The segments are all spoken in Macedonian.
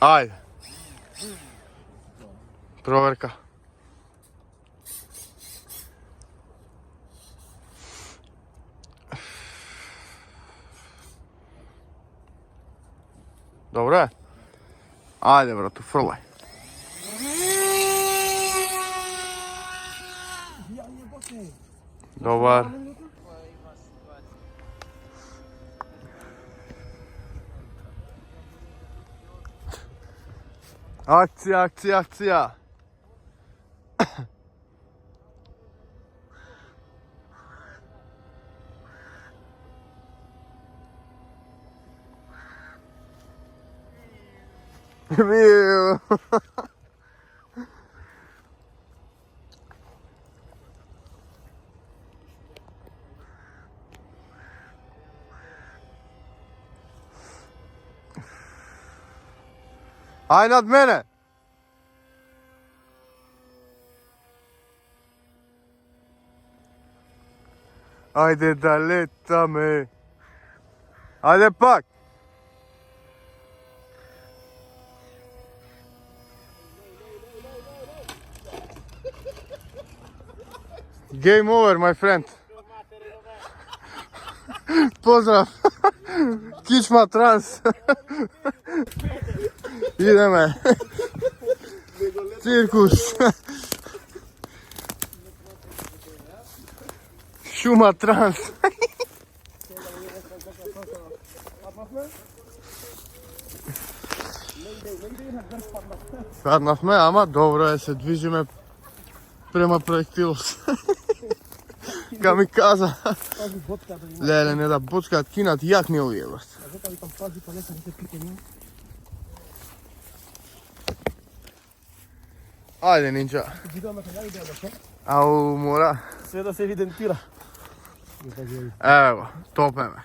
Ајде. Проверка. Добре? Ајде, брато, фрлај. Добар. Акција, акција, акција. Виу. Ај над мене. Ајде да летаме. Ајде пак. Game over, my friend. Поздрав. Кичма транс. Идеме. Циркус. Шума транс. Паднавме, ама добро е, се движиме према проектилот. Камиказа. Леле, не да боцкаат, кинат јакни овие, брат. Ајде, нинджа. Ау, мора. Све да се евидентира. Ево, топеме.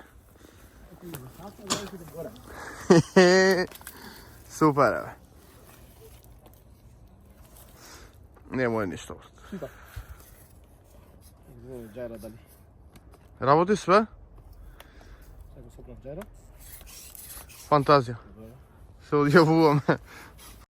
Супер, еве. Нема ништо, брат. Джајра дали. Работи све? Сега соправ джајра. Фантазија. Се одјавуваме.